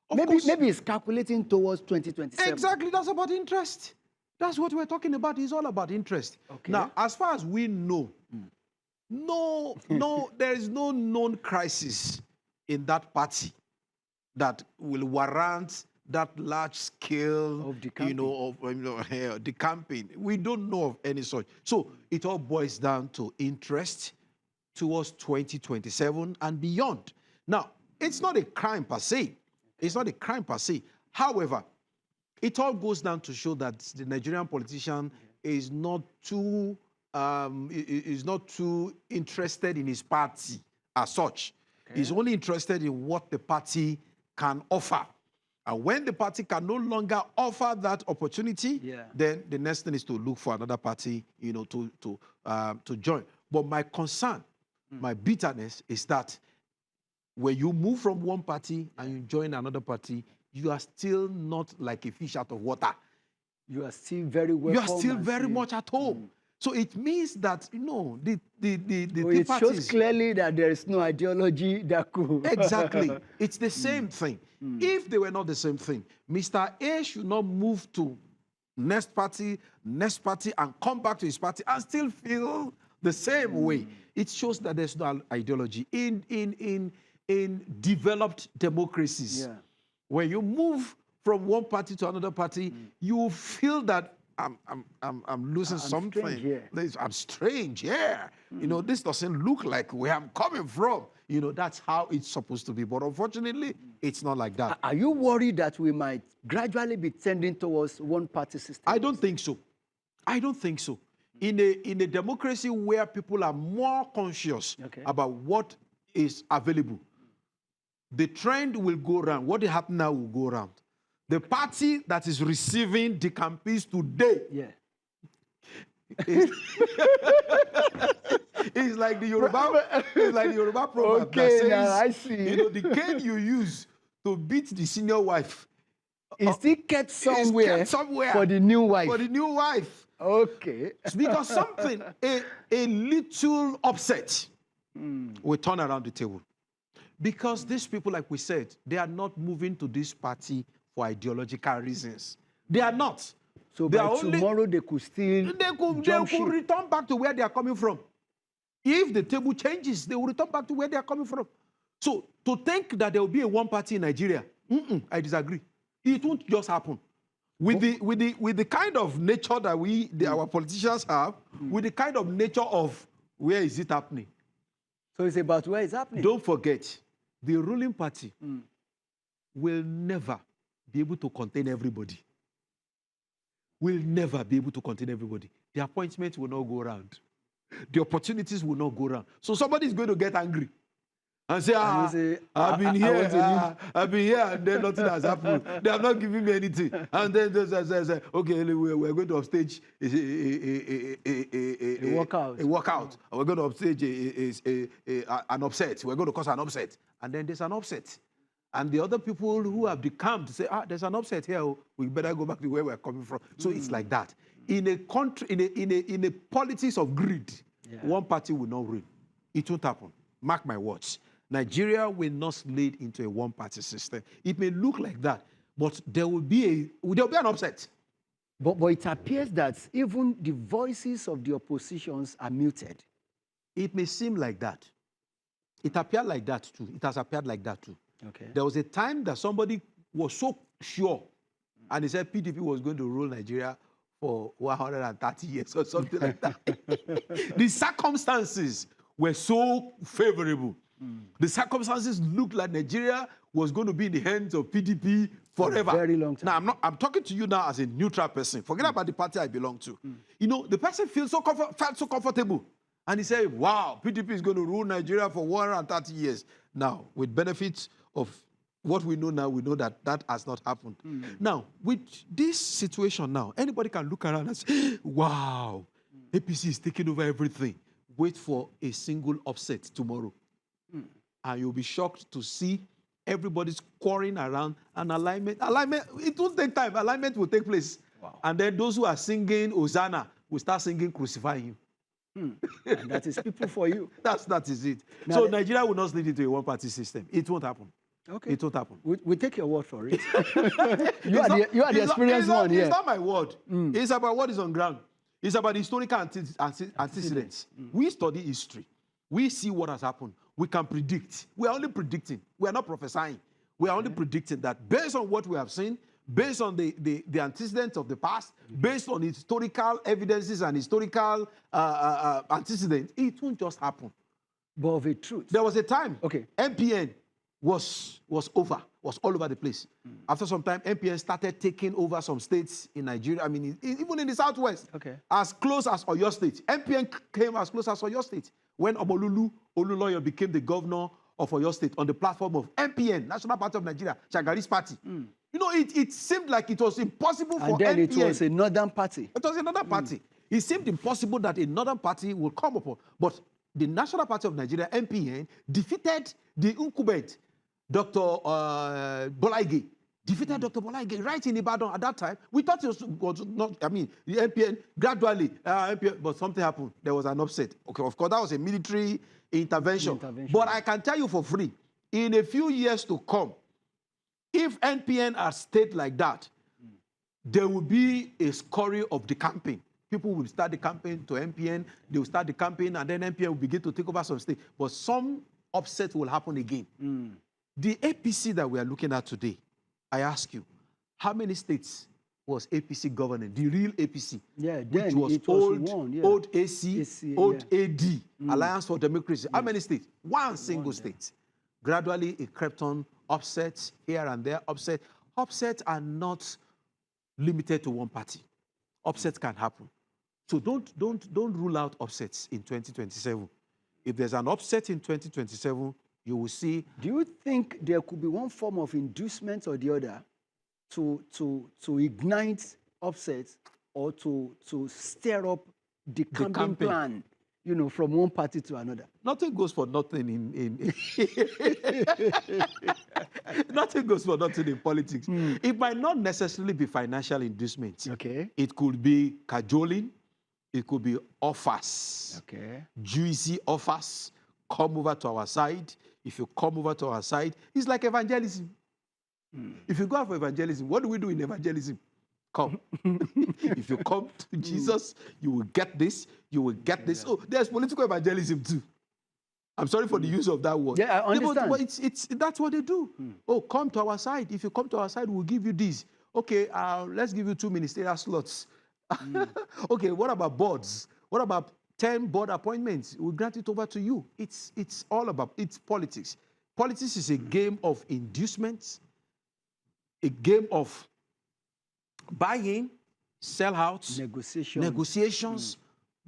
Speaker 2: Of course.
Speaker 1: Maybe it's calculating towards 2027.
Speaker 2: Exactly, that's about interest. That's what we're talking about. It's all about interest.
Speaker 1: Okay.
Speaker 2: Now, as far as we know, there is no known crisis in that party that will warrant that large scale
Speaker 1: Of decamping.
Speaker 2: decamping. We don't know of any such. So it all boils down to interest towards 2027 and beyond. Now, it's not a crime per se. It's not a crime per se. However, it all goes down to show that the Nigerian politician is not too interested in his party as such. Okay. He's only interested in what the party can offer. And when the party can no longer offer that opportunity, then the next thing is to look for another party, to join. But my concern, my bitterness is that when you move from one party and you join another party, you are still not like a fish out of water.
Speaker 1: You are still very welcome.
Speaker 2: You are still very much at home. So it means that, the
Speaker 1: it shows clearly that there is no ideology that could...
Speaker 2: Exactly. It's the same thing. If they were not the same thing, Mr. A should not move to next party, and come back to his party and still feel the same way. It shows that there's no ideology. In developed democracies, when you move from one party to another party, you feel that I'm losing something. I'm strange, this doesn't look like where I'm coming from. That's how it's supposed to be. But unfortunately, it's not like that.
Speaker 1: Are you worried that we might gradually be tending towards one-party system?
Speaker 2: I don't think so. I don't think so. In a democracy where people are more conscious about what is available, the trend will go around. What is happening now will go around. The party that is receiving the campaigns today is like the Yoruba proverb that says,
Speaker 1: now I see.
Speaker 2: The cane you use to beat the senior wife,
Speaker 1: is still kept somewhere for the new wife.
Speaker 2: For the new wife.
Speaker 1: Okay.
Speaker 2: Because a little upset will turn around the table. Because these people, like we said, they are not moving to this party for ideological reasons. They are not.
Speaker 1: So by tomorrow they could still
Speaker 2: return back to where they are coming from. If the table changes, they will return back to where they are coming from. So to think that there will be a one party in Nigeria, I disagree. It won't just happen. With the kind of nature that our politicians have, with the kind of nature of where is it happening.
Speaker 1: So it's about where it's happening.
Speaker 2: Don't forget, the ruling party will never be able to contain everybody. Will never be able to contain everybody. The appointments will not go around. The opportunities will not go around. So somebody is going to get angry and say, I've been here, and then nothing has happened. They have not given me anything. And then they say, okay, we're going to upstage a walkout. And we're going to upstage an upset. We're going to cause an upset. And then there's an upset. And the other people who have decamped say, there's an upset here. We better go back to where we're coming from. So it's like that. In a country, in a politics of greed, one party will not win. It won't happen. Mark my words. Nigeria will not lead into a one-party system. It may look like that, but there will be an upset.
Speaker 1: But it appears that even the voices of the oppositions are muted.
Speaker 2: It may seem like that. It appeared like that too. It has appeared like that too.
Speaker 1: Okay. There
Speaker 2: was a time that somebody was so sure, and he said PDP was going to rule Nigeria for 130 years or something like that. The circumstances were so favorable. The circumstances looked like Nigeria was going to be in the hands of PDP forever.
Speaker 1: For a very long time.
Speaker 2: Now, I'm talking to you now as a neutral person. Forget about the party I belong to. The person felt so comfortable. And he said, wow, PDP is going to rule Nigeria for 130 years. Now, with benefits of what we know now, we know that that has not happened. Now, with this situation now, anybody can look around and say, wow, APC is taking over everything. Wait for a single upset tomorrow. And you'll be shocked to see everybody's quarreling around an alignment. It won't take time. Alignment will take place. Wow. And then those who are singing Hosanna will start singing Crucify Him.
Speaker 1: And that is people for you.
Speaker 2: That is it.
Speaker 1: Now
Speaker 2: So Nigeria will not slip into a one-party system. It won't happen.
Speaker 1: Okay.
Speaker 2: It won't happen.
Speaker 1: We take your word for it. you are the experienced one here.
Speaker 2: It's not my word. It's about what is on ground. It's about the historical antecedents. We study history. We see what has happened. We can predict. We are only predicting. We are not prophesying. We are only predicting that based on what we have seen, based on the antecedents of the past, based on historical evidences and historical antecedents, it won't just happen.
Speaker 1: But of a truth.
Speaker 2: There was a time,
Speaker 1: Okay.
Speaker 2: MPN was all over the place. After some time, MPN started taking over some states in Nigeria. I mean, even in the southwest,
Speaker 1: Okay.
Speaker 2: as close as Oyo State. MPN came as close as Oyo State when Omololu Oluloyo became the governor of Oyo State on the platform of MPN, National Party of Nigeria, Shagari's party. You know, it seemed like it was impossible for
Speaker 1: And then
Speaker 2: MPN.
Speaker 1: it was a northern party.
Speaker 2: It was another party. It seemed impossible that a northern party would come up. But the National Party of Nigeria, MPN, defeated the incumbent, Dr. Bolaige. Defeated Dr. Bolaige right in Ibadan at that time. We thought it was not, I mean, the MPN gradually, MPN, but something happened. There was an upset. Okay, of course, that was a military intervention. But I can tell you for free, in a few years to come, if NPN had stayed like that, there will be a scurry of the campaign. People will start the campaign to MPN, they will start the campaign, and then MPN will begin to take over some states. But some upset will happen again. The APC that we are looking at today, I ask you, how many states was APC governing? The real APC,
Speaker 1: Yeah,
Speaker 2: which
Speaker 1: then
Speaker 2: was
Speaker 1: it was
Speaker 2: old,
Speaker 1: one, yeah.
Speaker 2: old AC, old
Speaker 1: yeah.
Speaker 2: AD, Alliance for Democracy. How many states? One single state. Gradually, it crept on, upsets here and there, upset. Upsets are not limited to one party. Upsets can happen. So don't rule out upsets in 2027. If there's an upset in 2027, you will see.
Speaker 1: Do you think there could be one form of inducement or the other to ignite upsets or to stir up the campaign plan, you know, from one party to another?
Speaker 2: Nothing goes for nothing in nothing goes for nothing in politics. It might not necessarily be financial inducement.
Speaker 1: Okay.
Speaker 2: It could be cajoling. It could be offers.
Speaker 1: Okay.
Speaker 2: Juicy offers. Come over to our side. If you come over to our side, it's like evangelism. If you go out for evangelism, what do we do in evangelism? Come. If you come to Jesus, you will get this. You will get this. Oh, there's political evangelism too. I'm sorry for the use of that word.
Speaker 1: Yeah, I understand.
Speaker 2: But that's what they do. Oh, come to our side. If you come to our side, we'll give you this. Okay, let's give you 2 ministerial slots. Okay, what about boards? What about 10 board appointments? We'll grant it over to you. It's all about, it's politics. Politics is a game of inducements, a game of buy-in, sell out, negotiations,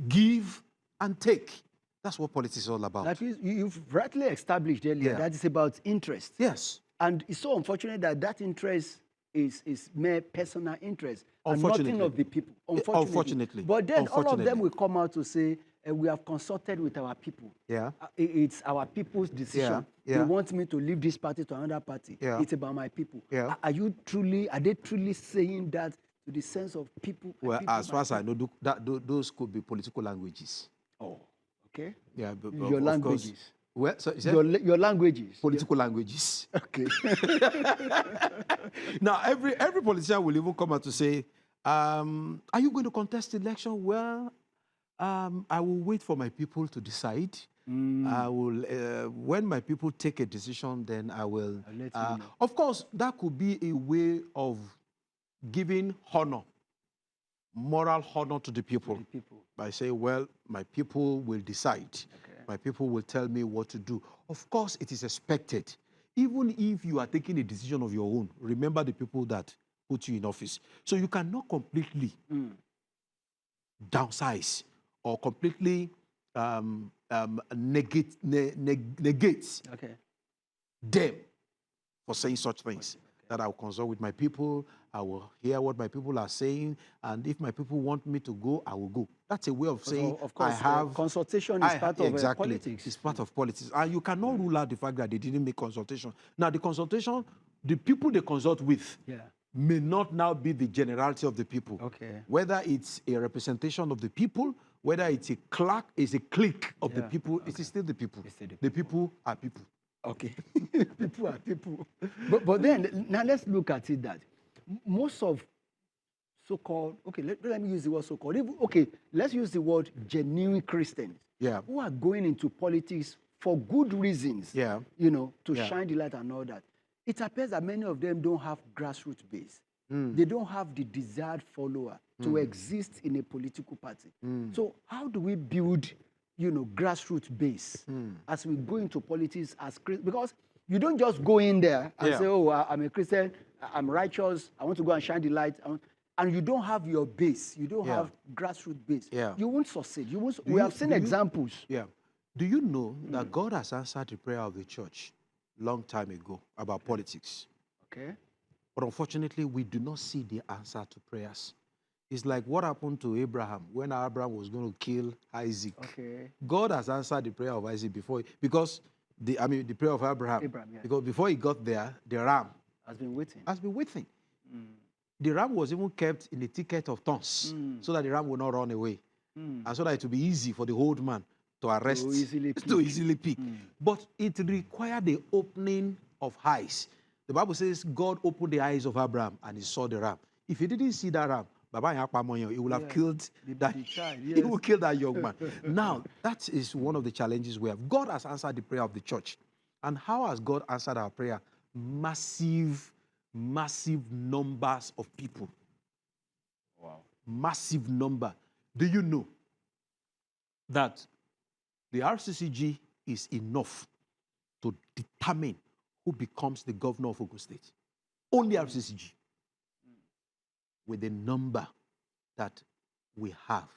Speaker 2: give and take. That's what politics is all about.
Speaker 1: That is, you've rightly established earlier that it's about interest.
Speaker 2: Yes.
Speaker 1: And it's so unfortunate that that interest is mere personal interest and nothing of the people.
Speaker 2: Unfortunately.
Speaker 1: But then all of them will come out to say, we have consulted with our people.
Speaker 2: Yeah.
Speaker 1: It's our people's decision.
Speaker 2: Yeah.
Speaker 1: They want me to leave this party to another party.
Speaker 2: Yeah.
Speaker 1: It's about my people.
Speaker 2: Yeah.
Speaker 1: Are they truly saying that to the sense of people?
Speaker 2: Well,
Speaker 1: people
Speaker 2: as far as I know, those could be political languages.
Speaker 1: Oh, okay.
Speaker 2: Yeah, but
Speaker 1: Your languages.
Speaker 2: Well, so
Speaker 1: your languages.
Speaker 2: Political languages.
Speaker 1: Okay.
Speaker 2: Now, every politician will even come out to say, are you going to contest the election? Well, I will wait for my people to decide. I will, when my people take a decision, then I will.
Speaker 1: I'll let you know.
Speaker 2: Of course, that could be a way of giving honor, moral honor to the people. By saying, well, my people will decide.
Speaker 1: Okay.
Speaker 2: My people will tell me what to do. Of course, it is expected. Even if you are taking a decision of your own, remember the people that put you in office. So you cannot completely downsize or completely negate them for saying such things. That I will consult with my people, I will hear what my people are saying, and if my people want me to go, I will go. That's a way of saying,
Speaker 1: of course, consultation is part of politics.
Speaker 2: It's part of politics. And you cannot rule out the fact that they didn't make consultation. Now, the consultation, the people they consult with may not now be the generality of the people.
Speaker 1: Okay.
Speaker 2: Whether it's a representation of the people, whether it's a clerk, it's a clique of the
Speaker 1: Yeah,
Speaker 2: people, it is still the people.
Speaker 1: It's still the
Speaker 2: The people are people.
Speaker 1: Okay. People are people. But then, now let's look at it that most of so-called, okay, let me use the word so-called. Okay, let's use the word genuine Christians.
Speaker 2: Yeah.
Speaker 1: Who are going into politics for good reasons.
Speaker 2: Yeah.
Speaker 1: To
Speaker 2: Yeah.
Speaker 1: shine the light and all that. It appears that many of them don't have grassroots base.
Speaker 2: Mm.
Speaker 1: They don't have the desired follower to exist in a political party. So how do we build, grassroots base as we go into politics as Christians? Because you don't just go in there and
Speaker 2: Yeah.
Speaker 1: say, oh, I'm a Christian, I'm righteous, I want to go and shine the light. And you don't have your base. You don't
Speaker 2: Yeah.
Speaker 1: have grassroots base.
Speaker 2: Yeah.
Speaker 1: You won't succeed. We
Speaker 2: you-
Speaker 1: have seen
Speaker 2: do you-
Speaker 1: examples.
Speaker 2: Yeah. Do you know that God has answered the prayer of the church long time ago about politics?
Speaker 1: Okay.
Speaker 2: But unfortunately, we do not see the answer to prayers. It's like what happened to Abraham when Abraham was going to kill Isaac.
Speaker 1: Okay.
Speaker 2: God has answered the prayer of Isaac before, because the prayer of Abraham.
Speaker 1: Abraham, yeah.
Speaker 2: Because before he got there, the ram
Speaker 1: Has been waiting.
Speaker 2: has been waiting. The ram was even kept in the thicket of thorns so that the ram would not run away. And so that it would be easy for the old man to arrest,
Speaker 1: easily
Speaker 2: to easily pick. But it required the opening of eyes. The Bible says God opened the eyes of Abraham and he saw the ram. If he didn't see that ram, he would have killed that
Speaker 1: child,
Speaker 2: he would kill that young man. Now, that is one of the challenges we have. God has answered the prayer of the church. And how has God answered our prayer? Massive numbers of people.
Speaker 1: Wow.
Speaker 2: Massive number. Do you know that the RCCG is enough to determine who becomes the governor of Ogun State? Only RCCG. With the number that we have,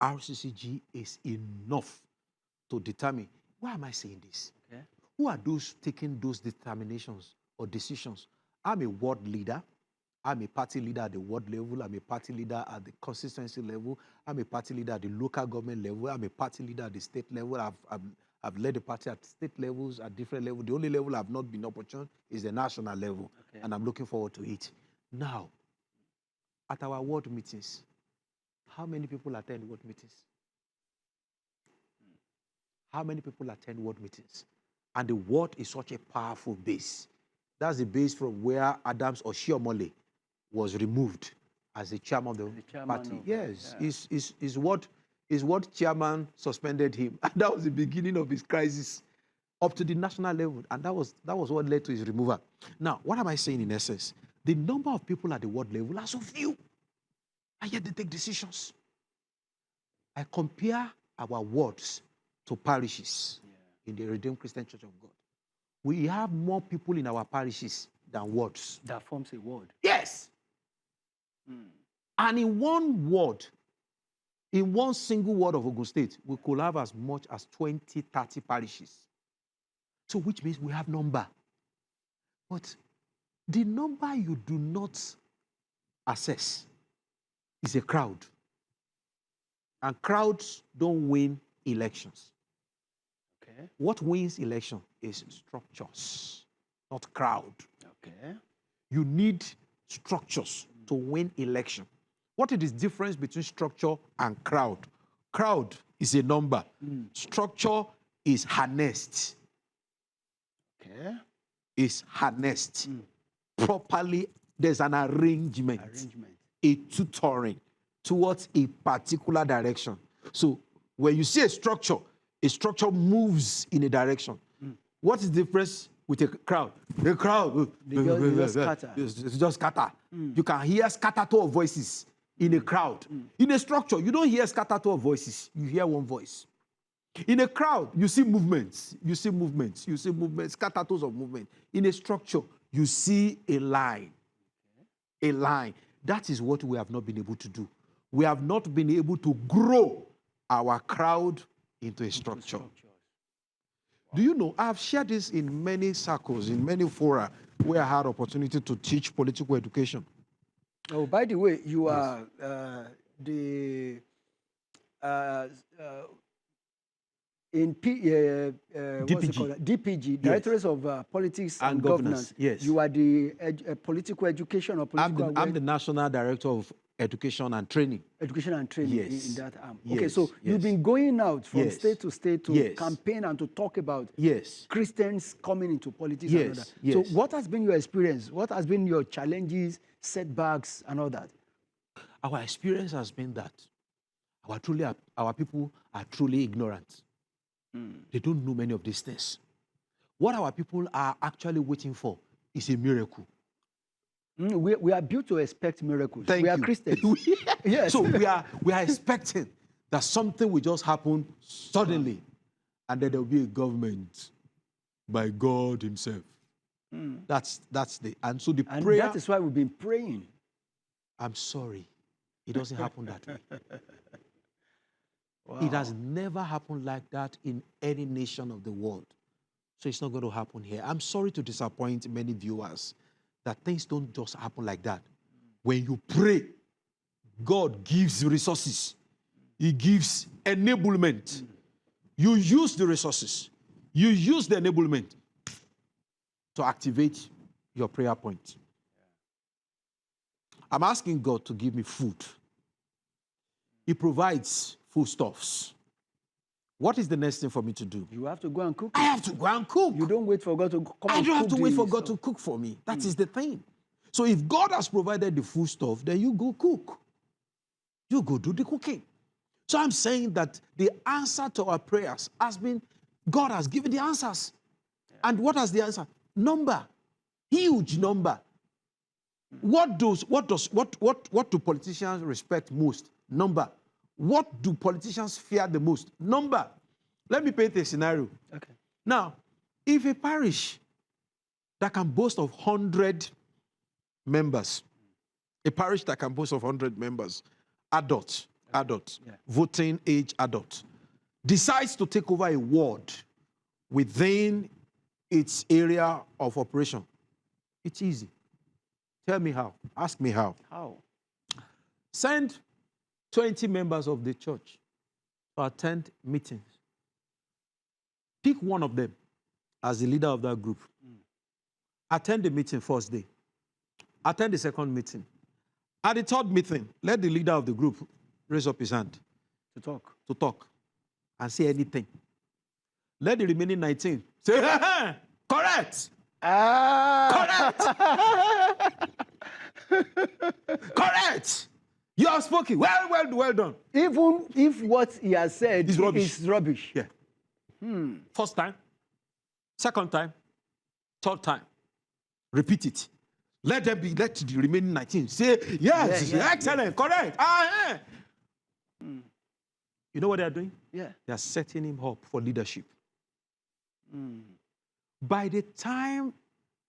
Speaker 2: RCCG is enough to determine. Why am I saying this?
Speaker 1: Okay.
Speaker 2: Who are those taking those determinations or decisions? I'm a ward leader. I'm a party leader at the ward level. I'm a party leader at the constituency level. I'm a party leader at the local government level. I'm a party leader at the state level. I've led the party at state levels, at different levels. The only level I've not been opportune is the national level.
Speaker 1: Okay.
Speaker 2: And I'm looking forward to it. Now, at our ward meetings, how many people attend ward meetings? How many people attend ward meetings? And the ward is such a powerful base. That's the base from where Adams Oshiomhole was removed as the chairman of the party. Yes, is what chairman suspended him. And that was the beginning of his crisis up to the national level. And that was what led to his removal. Now, what am I saying in essence? The number of people at the ward level are so few. And yet they take decisions. I compare our wards to parishes in the Redeemed Christian Church of God. We have more people in our parishes than wards.
Speaker 1: That forms a ward.
Speaker 2: Yes. And in one ward, in one single ward of Ogun State, we could have as much as 20, 30 parishes. So which means we have number. But the number you do not assess is a crowd. And crowds don't win elections.
Speaker 1: Okay.
Speaker 2: What wins election is structures, not crowd.
Speaker 1: Okay.
Speaker 2: You need structures to win election. What is the difference between structure and crowd? Crowd is a number. Structure is harnessed.
Speaker 1: Okay.
Speaker 2: Is harnessed. Properly, there's an arrangement. A tutoring towards a particular direction. So when you see a structure moves in a direction. What is the difference with a crowd? The crowd,
Speaker 1: They just scatter.
Speaker 2: It's just scatter. You can hear scatterto of voices in a crowd. In a structure, you don't hear scatterto of voices. You hear one voice. In a crowd, you see movements. Scattertos of movement. In a structure, you see a line. A line. That is what we have not been able to do. We have not been able to grow our crowd into a structure. Do you know, I've shared this in many circles, in many fora, where I had opportunity to teach political education.
Speaker 1: Oh, by the way, you are the in what's it called? DPG, Directorate of Politics and Governance.
Speaker 2: Yes.
Speaker 1: You are the political education or political.
Speaker 2: I'm the National Director of Education and Training.
Speaker 1: Education and Training
Speaker 2: Yes.
Speaker 1: in that arm.
Speaker 2: Yes.
Speaker 1: Okay, so you've been going out from state to state to
Speaker 2: Yes.
Speaker 1: campaign and to talk about
Speaker 2: Yes.
Speaker 1: Christians coming into politics
Speaker 2: Yes.
Speaker 1: and all that.
Speaker 2: Yes.
Speaker 1: So what has been your experience? What has been your challenges, setbacks, and all that?
Speaker 2: Our experience has been that our people are truly ignorant. They don't know many of these things. What our people are actually waiting for is a miracle.
Speaker 1: We are built to expect miracles.
Speaker 2: Thank
Speaker 1: we are
Speaker 2: you.
Speaker 1: Christians. Yes.
Speaker 2: So we are expecting that something will just happen suddenly, and then there will be a government by God Himself. That's the and so the
Speaker 1: And
Speaker 2: prayer.
Speaker 1: that is why we've been praying.
Speaker 2: I'm sorry, it doesn't happen that way.
Speaker 1: Wow.
Speaker 2: It has never happened like that in any nation of the world. So it's not going to happen here. I'm sorry to disappoint many viewers that things don't just happen like that. When you pray, God gives resources. He gives enablement. You use the resources. You use the enablement to activate your prayer point. I'm asking God to give me food. He provides foodstuffs. What is the next thing for me to do?
Speaker 1: You have to go and cook.
Speaker 2: I have to go and cook.
Speaker 1: You don't wait for God to come
Speaker 2: I
Speaker 1: and
Speaker 2: don't have
Speaker 1: cook
Speaker 2: to wait for
Speaker 1: the
Speaker 2: God
Speaker 1: stuff.
Speaker 2: to cook for me. That is the thing. So if God has provided the food stuff, then you go cook. You go do the cooking. So I'm saying that the answer to our prayers has been, God has given the answers. And what has the answer? Number. Huge number. What do politicians respect most? Number. What do politicians fear the most? Number. Let me paint a scenario.
Speaker 1: Okay.
Speaker 2: Now, if a parish that can boast of 100 members, a parish that can boast of 100 members, adults, voting age adults, decides to take over a ward within its area of operation, it's easy. Tell me how. Ask me how.
Speaker 1: How?
Speaker 2: Send 20 members of the church to attend meetings. Pick one of them as the leader of that group. Attend the meeting first day. Attend the second meeting. At the third meeting, let the leader of the group raise up his hand
Speaker 1: To talk.
Speaker 2: and say anything. Let the remaining 19 say, correct. Correct. You have spoken. Well done.
Speaker 1: Even if what he has said
Speaker 2: Is rubbish.
Speaker 1: is rubbish.
Speaker 2: Yeah. First time, second time, third time. Repeat it. Let the remaining 19 say, yes,
Speaker 1: Yeah.
Speaker 2: excellent, correct. You know what they are doing?
Speaker 1: Yeah.
Speaker 2: They are setting him up for leadership. By the time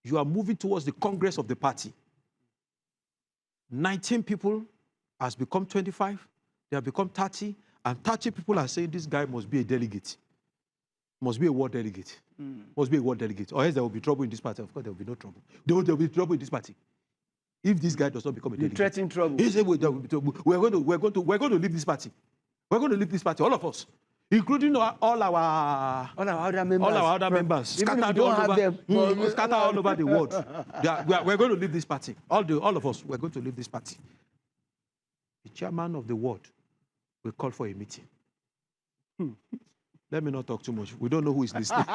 Speaker 2: you are moving towards the Congress of the party, 19 people has become 25, they have become 30, and 30 people are saying this guy must be a delegate. Must be a ward delegate. Must be a ward delegate. Or else there will be trouble in this party. Of course, there will be no trouble. There will be trouble in this party. If this guy does not become a
Speaker 1: You
Speaker 2: delegate.
Speaker 1: threaten trouble.
Speaker 2: He said, there will be trouble. We're going to leave this party. We're going to leave this party, all of us, including all our
Speaker 1: other members.
Speaker 2: All our other members.
Speaker 1: Even if
Speaker 2: Scattered
Speaker 1: you don't
Speaker 2: all
Speaker 1: have
Speaker 2: over,
Speaker 1: them.
Speaker 2: scattered all over the world. We're going to leave this party. All of us, we're going to leave this party. The chairman of the ward will call for a meeting. Let me not talk too much. We don't know who is listening.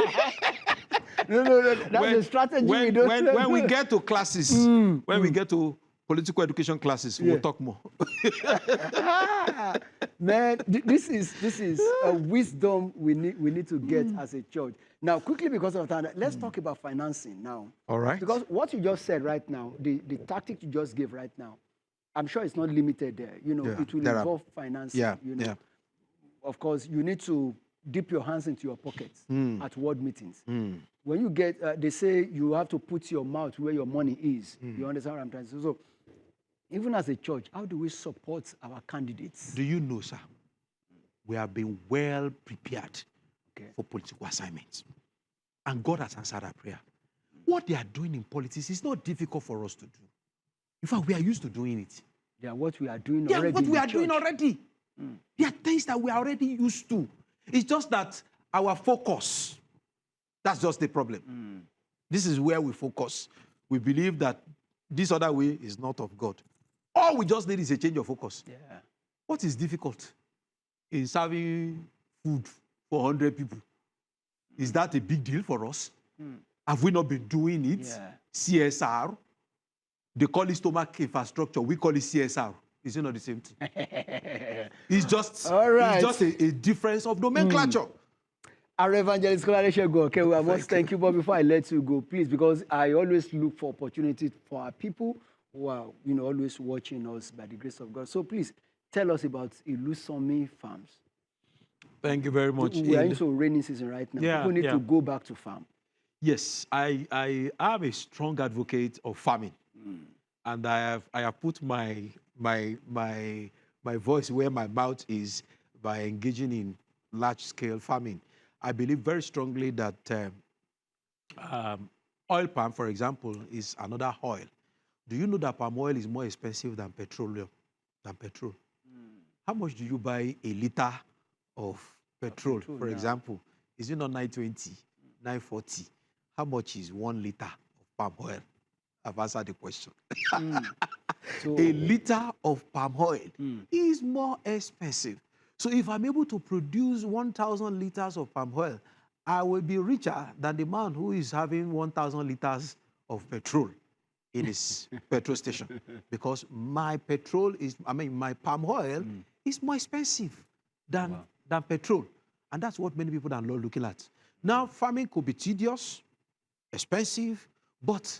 Speaker 1: No. That's a strategy.
Speaker 2: When we get to classes, when we get to political education classes, we'll talk more.
Speaker 1: Man, this is a wisdom we need to get as a church. Now, quickly, because of time, let's talk about financing now.
Speaker 2: All right.
Speaker 1: Because what you just said right now, the tactic you just gave right now, I'm sure it's not limited there. You know, it will involve financing.
Speaker 2: Yeah.
Speaker 1: You know, of course, you need to dip your hands into your pockets at ward meetings. When you get, they say you have to put your mouth where your money is. You understand what I'm trying to say? So, even as a church, how do we support our candidates?
Speaker 2: Do you know, sir, we have been well prepared for political assignments. And God has answered our prayer. What they are doing in politics is not difficult for us to do. In fact, we are used to doing it.
Speaker 1: They are what we are doing
Speaker 2: They are
Speaker 1: already.
Speaker 2: what we are doing already. They are things that we are already used to. It's just that our focus, that's just the problem. This is where we focus. We believe that this other way is not of God. All we just need is a change of focus.
Speaker 1: Yeah.
Speaker 2: What is difficult in serving food for 100 people? Is that a big deal for us? Have we not been doing it?
Speaker 1: Yeah.
Speaker 2: CSR. They call it stomach infrastructure. We call it CSR. Is it not the same thing? It's just,
Speaker 1: All right.
Speaker 2: it's just a difference of nomenclature.
Speaker 1: Our evangelist Kolareshego, okay, I must thank you. But before I let you go, please, because I always look for opportunities for our people who are, always watching us by the grace of God. So please tell us about Ilusomi Farms.
Speaker 2: Thank you very much.
Speaker 1: We are into rainy season right now.
Speaker 2: Yeah,
Speaker 1: People need
Speaker 2: yeah.
Speaker 1: to go back to farm.
Speaker 2: Yes, I am a strong advocate of farming, and I have put my voice where my mouth is by engaging in large-scale farming. I believe very strongly that oil palm, for example, is another oil. Do you know that palm oil is more expensive than petrol? How much do you buy a liter of petrol, for example? Is it not 920, 940? How much is 1 liter of palm oil? I've answered the question.
Speaker 1: So,
Speaker 2: A liter of palm oil is more expensive. So if I'm able to produce 1,000 liters of palm oil, I will be richer than the man who is having 1,000 liters of petrol in his petrol station. Because my my palm oil is more expensive than petrol. And that's what many people are not looking at. Now, farming could be tedious, expensive, but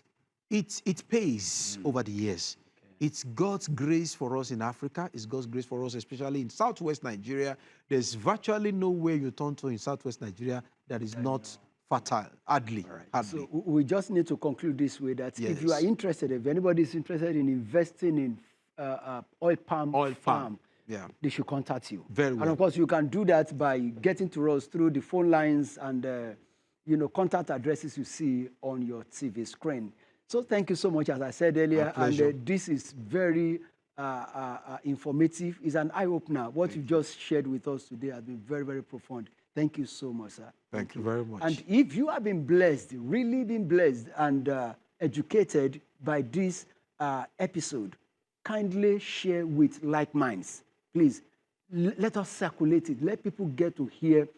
Speaker 2: it pays over the years. It's God's grace for us in Africa. It's God's grace for us, especially in Southwest Nigeria. There's virtually nowhere you turn to in Southwest Nigeria that is not fertile, hardly.
Speaker 1: So we just need to conclude this way that if you are interested, if anybody is interested in investing in oil palm farm, they should contact you.
Speaker 2: Very well.
Speaker 1: And of course, you can do that by getting to us through the phone lines and contact addresses you see on your TV screen. So thank you so much, as I said earlier. And this is very informative. It's an eye-opener. What you just shared with us today has been very, very profound. Thank you so much, sir.
Speaker 2: Thank you very much.
Speaker 1: And if you have been blessed, really been blessed and educated by this episode, kindly share with like minds. Please, let us circulate it. Let people get to hear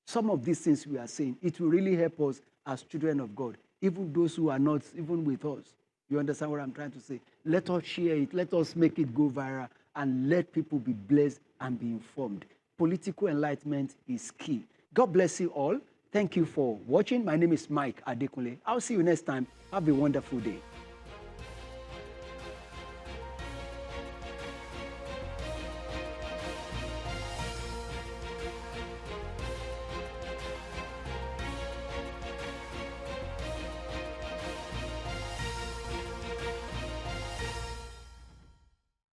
Speaker 1: some of these things we are saying. It will really help us as children of God. Even those who are not even with us. You understand what I'm trying to say? Let us share it. Let us make it go viral and let people be blessed and be informed. Political enlightenment is key. God bless you all. Thank you for watching. My name is Mike Adekunle. I'll see you next time. Have a wonderful day.